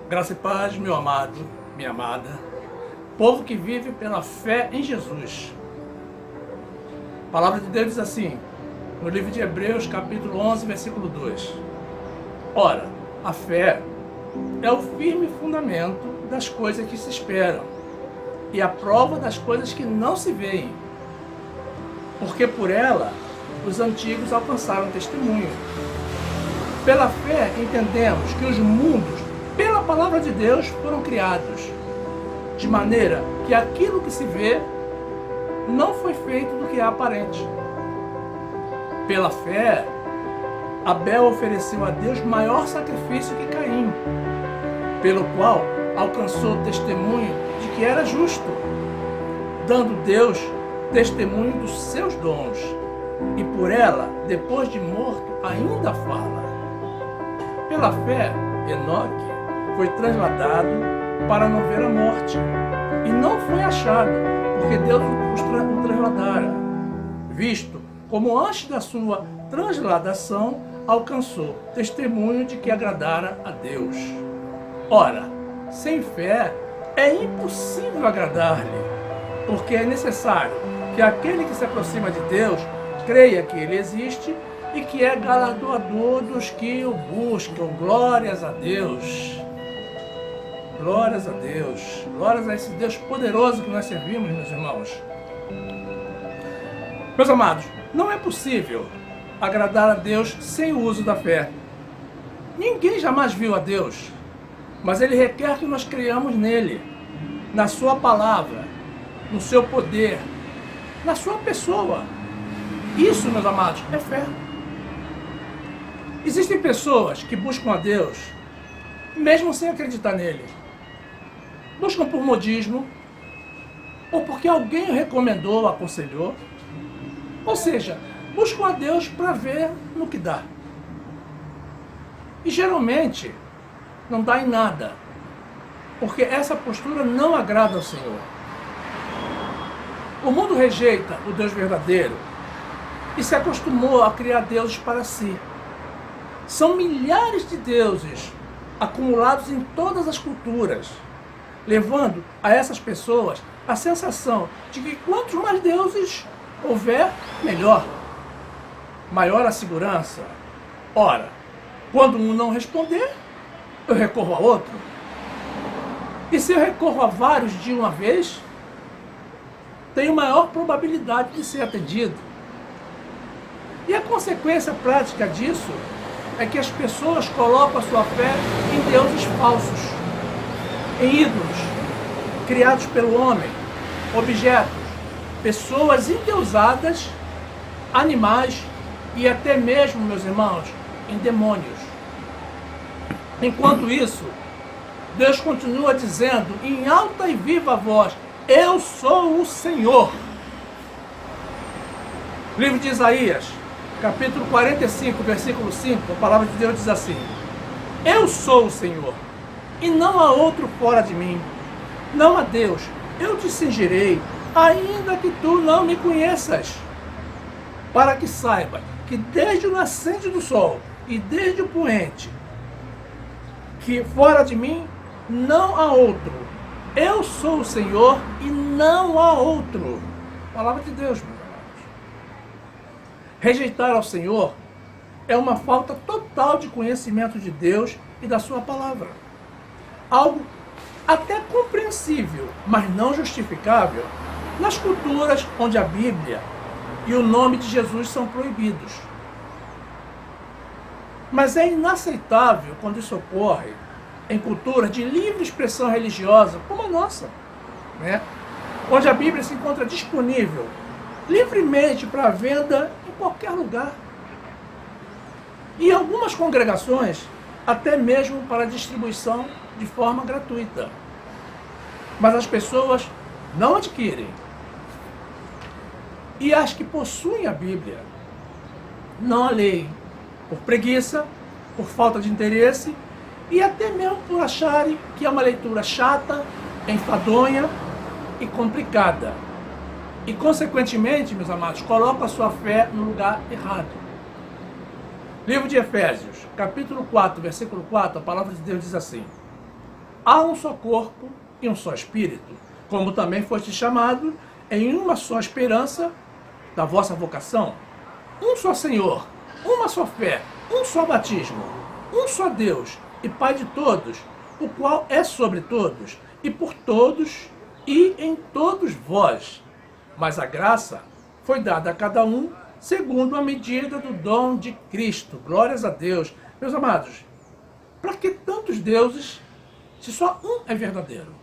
Graça e paz, meu amado, minha amada, povo que vive pela fé em Jesus. A palavra de Deus diz assim, no livro de Hebreus, capítulo 11, versículo 2. Ora, a fé é o firme fundamento das coisas que se esperam e a prova das coisas que não se veem, porque por ela os antigos alcançaram testemunho. Pela fé entendemos que os mundos, pela palavra de Deus, foram criados, de maneira que aquilo que se vê não foi feito do que é aparente. Pela fé, Abel ofereceu a Deus maior sacrifício que Caim, pelo qual alcançou o testemunho de que era justo, dando Deus testemunho dos seus dons, e por ela, depois de morto, ainda fala. Pela fé, Enoque foi trasladado para não ver a morte, e não foi achado, porque Deus o trasladara, visto como antes da sua transladação alcançou testemunho de que agradara a Deus. Ora, sem fé é impossível agradar-lhe, porque é necessário que aquele que se aproxima de Deus creia que ele existe e que é galardoador dos que o buscam. Glórias a Deus. Glórias a Deus. Glórias a esse Deus poderoso que nós servimos, meus irmãos. Meus amados, não é possível agradar a Deus sem o uso da fé. Ninguém jamais viu a Deus, mas Ele requer que nós creiamos nele, na sua palavra, no seu poder, na sua pessoa. Isso, meus amados, é fé. Existem pessoas que buscam a Deus mesmo sem acreditar nele. Buscam por modismo, ou porque alguém o recomendou, aconselhou. Ou seja, buscam a Deus para ver no que dá. E geralmente não dá em nada, porque essa postura não agrada ao Senhor. O mundo rejeita o Deus verdadeiro e se acostumou a criar deuses para si. São milhares de deuses acumulados em todas as culturas, levando a essas pessoas a sensação de que quantos mais deuses houver, melhor. Maior a segurança. Ora, quando um não responder, eu recorro a outro. E se eu recorro a vários de uma vez, tenho maior probabilidade de ser atendido. E a consequência prática disso é que as pessoas colocam a sua fé em deuses falsos, em ídolos, criados pelo homem, objetos, pessoas endeusadas, animais e até mesmo, meus irmãos, em demônios. Enquanto isso, Deus continua dizendo em alta e viva voz: eu sou o Senhor. Livro de Isaías, capítulo 45, versículo 5, a palavra de Deus diz assim: eu sou o Senhor, e não há outro fora de mim. Não há Deus, eu te cingirei, ainda que tu não me conheças, para que saiba que desde o nascente do sol e desde o poente, que fora de mim não há outro. Eu sou o Senhor e não há outro. Palavra de Deus, meus amados. Rejeitar ao Senhor é uma falta total de conhecimento de Deus e da sua palavra. Algo até compreensível, mas não justificável, nas culturas onde a Bíblia e o nome de Jesus são proibidos. Mas é inaceitável quando isso ocorre em culturas de livre expressão religiosa, como a nossa, né? Onde a Bíblia se encontra disponível livremente para venda em qualquer lugar. E em algumas congregações, até mesmo para distribuição de forma gratuita. Mas as pessoas não adquirem. E as que possuem a Bíblia não a leem, por preguiça, por falta de interesse e até mesmo por acharem que é uma leitura chata, enfadonha e complicada. E, consequentemente, meus amados, colocam a sua fé no lugar errado. Livro de Efésios, capítulo 4, versículo 4, a palavra de Deus diz assim: há um só corpo e um só espírito, como também foste chamado em uma só esperança da vossa vocação, um só Senhor, uma só fé, um só batismo, um só Deus e Pai de todos, o qual é sobre todos e por todos e em todos vós. Mas a graça foi dada a cada um segundo a medida do dom de Cristo. Glórias a Deus. Meus amados, para que tantos deuses se só um é verdadeiro?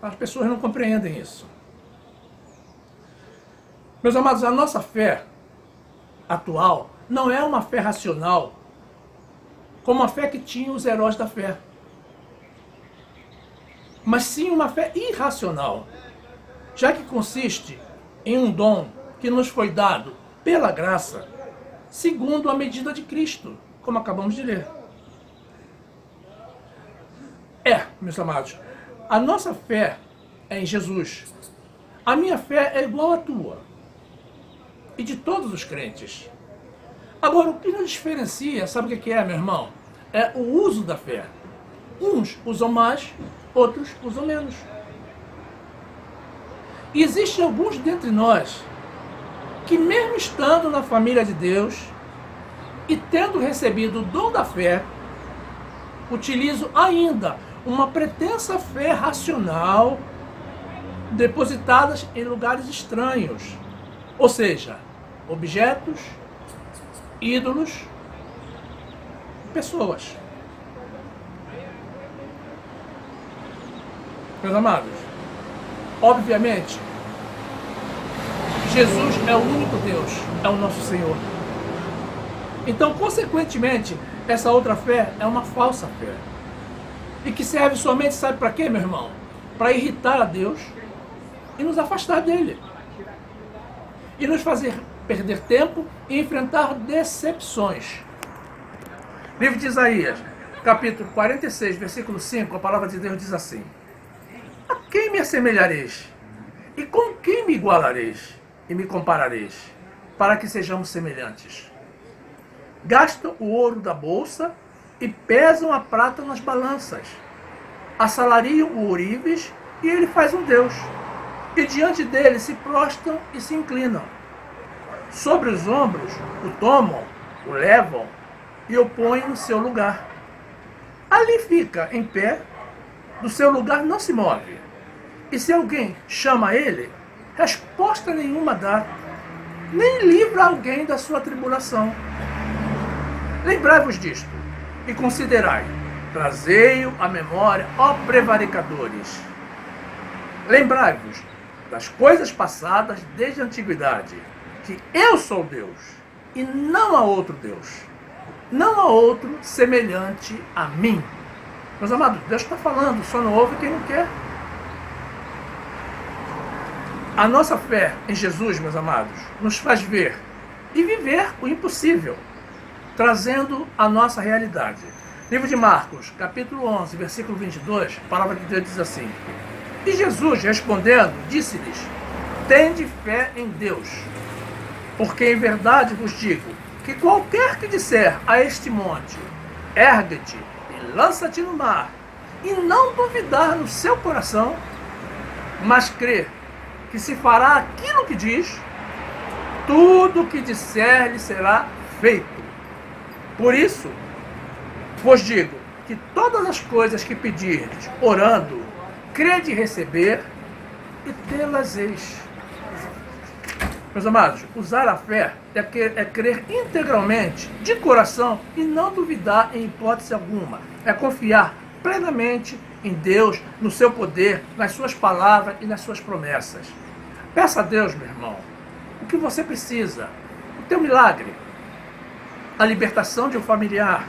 As pessoas não compreendem isso. Meus amados, a nossa fé atual não é uma fé racional, como a fé que tinham os heróis da fé, mas sim uma fé irracional, já que consiste em um dom que nos foi dado pela graça, segundo a medida de Cristo, como acabamos de ler. Meus amados, a nossa fé é em Jesus. A minha fé é igual à tua e de todos os crentes. Agora, o que nos diferencia, sabe o que é, meu irmão? É o uso da fé. Uns usam mais, outros usam menos. E existem alguns dentre nós que, mesmo estando na família de Deus e tendo recebido o dom da fé, utilizam ainda uma pretensa fé racional depositadas em lugares estranhos, ou seja, objetos, ídolos, pessoas. Meus amados, obviamente, Jesus é o único Deus, é o nosso Senhor. Então, consequentemente, essa outra fé é uma falsa fé. E que serve somente, sabe para quê, meu irmão? Para irritar a Deus e nos afastar dele. E nos fazer perder tempo e enfrentar decepções. Livro de Isaías, capítulo 46, versículo 5, a palavra de Deus diz assim: a quem me assemelhareis? E com quem me igualareis? E me comparareis? Para que sejamos semelhantes. Gastam o ouro da bolsa e pesam a prata nas balanças. Assalariam o ourives e ele faz um Deus. E diante dele se prostram e se inclinam. Sobre os ombros o tomam, o levam e o põem no seu lugar. Ali fica em pé, do seu lugar não se move. E se alguém chama ele, resposta nenhuma dá, nem livra alguém da sua tribulação. Lembrai-vos disto e considerai, trazei-o à memória, ó prevaricadores. Lembrai-vos das coisas passadas desde a antiguidade, que eu sou Deus e não há outro Deus, não há outro semelhante a mim. Meus amados, Deus está falando, só não ouve quem não quer. A nossa fé em Jesus, meus amados, nos faz ver e viver o impossível, trazendo a nossa realidade. Livro de Marcos, capítulo 11, versículo 22, a palavra de Deus diz assim: e Jesus, respondendo, disse-lhes: tende fé em Deus, porque em verdade vos digo, que qualquer que disser a este monte, ergue-te e lança-te no mar, e não duvidar no seu coração, mas crer que se fará aquilo que diz, tudo o que disser lhe será feito. Por isso, vos digo que todas as coisas que pedirdes, orando, crede receber e tê-las eis. Meus amados, usar a fé é crer integralmente, de coração, e não duvidar em hipótese alguma. É confiar plenamente em Deus, no seu poder, nas suas palavras e nas suas promessas. Peça a Deus, meu irmão, o que você precisa, o teu milagre, a libertação de um familiar,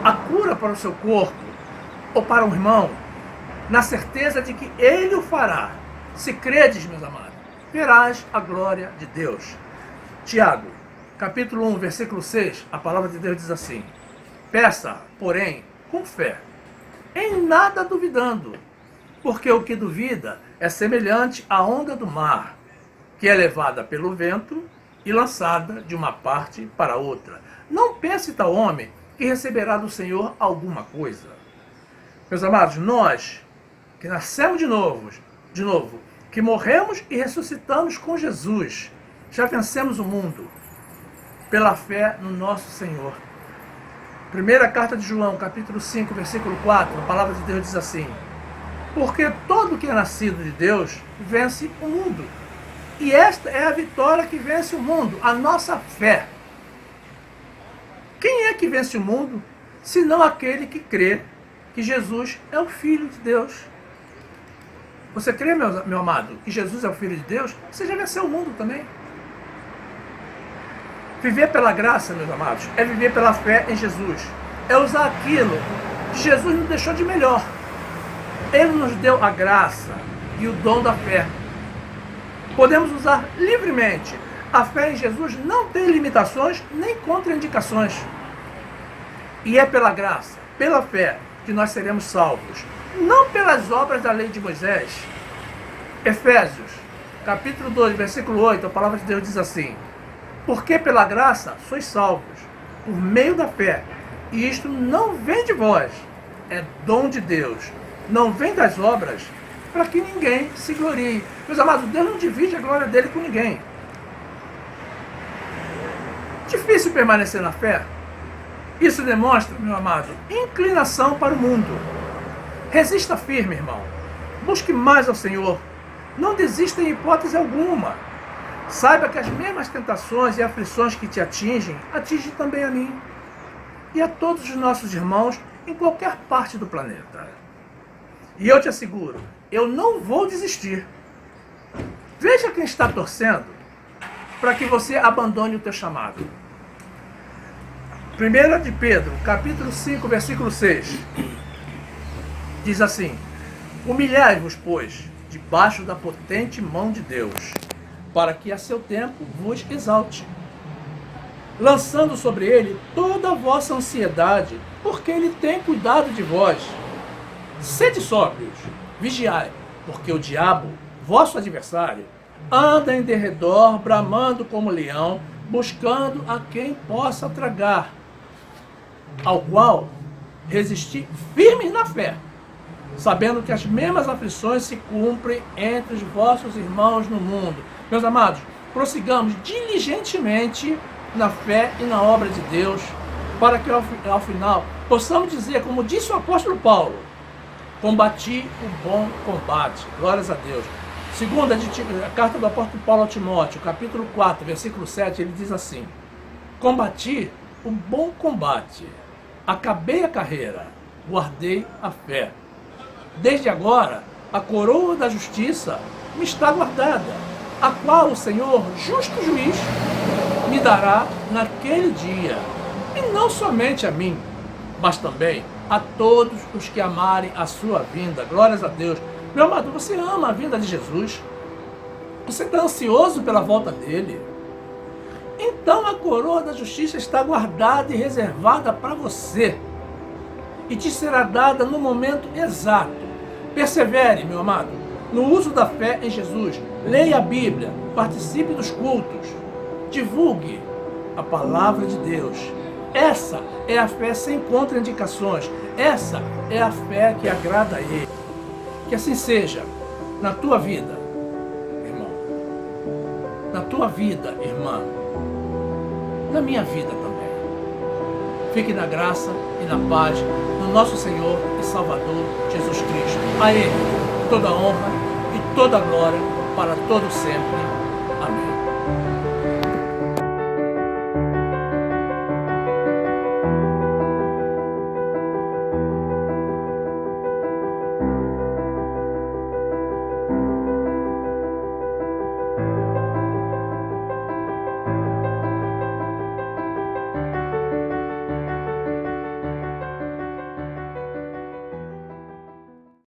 a cura para o seu corpo ou para um irmão, na certeza de que Ele o fará. Se credes, meus amados, verás a glória de Deus. Tiago, capítulo 1, versículo 6, a palavra de Deus diz assim: peça, porém, com fé, em nada duvidando, porque o que duvida é semelhante à onda do mar, que é levada pelo vento e lançada de uma parte para outra. Não pense tal homem que receberá do Senhor alguma coisa. Meus amados, nós que nascemos de novo, que morremos e ressuscitamos com Jesus, já vencemos o mundo pela fé no nosso Senhor. Primeira carta de João, capítulo 5, versículo 4, a palavra de Deus diz assim: porque todo que é nascido de Deus vence o mundo. E esta é a vitória que vence o mundo, a nossa fé. Quem é que vence o mundo, senão aquele que crê que Jesus é o Filho de Deus? Você crê, meu amado, que Jesus é o Filho de Deus? Você já venceu o mundo também. Viver pela graça, meus amados, é viver pela fé em Jesus. É usar aquilo que Jesus nos deixou de melhor. Ele nos deu a graça e o dom da fé. Podemos usar livremente. A fé em Jesus não tem limitações nem contraindicações. E é pela graça, pela fé, que nós seremos salvos. Não pelas obras da lei de Moisés. Efésios, capítulo 2, versículo 8, a palavra de Deus diz assim: porque pela graça sois salvos, por meio da fé. E isto não vem de vós, é dom de Deus. Não vem das obras, para que ninguém se glorie. Meus amados, Deus não divide a glória dele com ninguém. Difícil permanecer na fé? Isso demonstra, meu amado, inclinação para o mundo. Resista firme, irmão. Busque mais ao Senhor. Não desista em hipótese alguma. Saiba que as mesmas tentações e aflições que te atingem também a mim. E a todos os nossos irmãos em qualquer parte do planeta. E eu te asseguro, eu não vou desistir. Veja quem está torcendo para que você abandone o teu chamado. 1 de Pedro, capítulo 5, versículo 6. Diz assim: humilhai-vos, pois, debaixo da potente mão de Deus, para que a seu tempo vos exalte, lançando sobre ele toda a vossa ansiedade, porque ele tem cuidado de vós. Sede sóbrios, vigiai, porque o diabo, vosso adversário, anda em derredor, bramando como leão, buscando a quem possa tragar, ao qual resistir firmes na fé, sabendo que as mesmas aflições se cumprem entre os vossos irmãos no mundo. Meus amados, prossigamos diligentemente na fé e na obra de Deus, para que ao final possamos dizer, como disse o apóstolo Paulo: combati o bom combate. Glórias a Deus. Segunda a carta do apóstolo Paulo a Timóteo, capítulo 4, versículo 7, ele diz assim: combati o bom combate, acabei a carreira, guardei a fé. Desde agora, a coroa da justiça me está guardada, a qual o Senhor, justo juiz, me dará naquele dia, e não somente a mim, mas também a todos os que amarem a sua vinda. Glórias a Deus. Meu amado, você ama a vinda de Jesus? Você está ansioso pela volta dele? Então a coroa da justiça está guardada e reservada para você, e te será dada no momento exato. Persevere, meu amado, no uso da fé em Jesus. Leia a Bíblia, participe dos cultos, divulgue a palavra de Deus. Essa é a fé sem contraindicações. Essa é a fé que agrada a Ele. Que assim seja na tua vida, irmão. Na tua vida, irmã. Na minha vida também. Fique na graça e na paz do nosso Senhor e Salvador Jesus Cristo. A Ele toda honra e toda glória para todo sempre.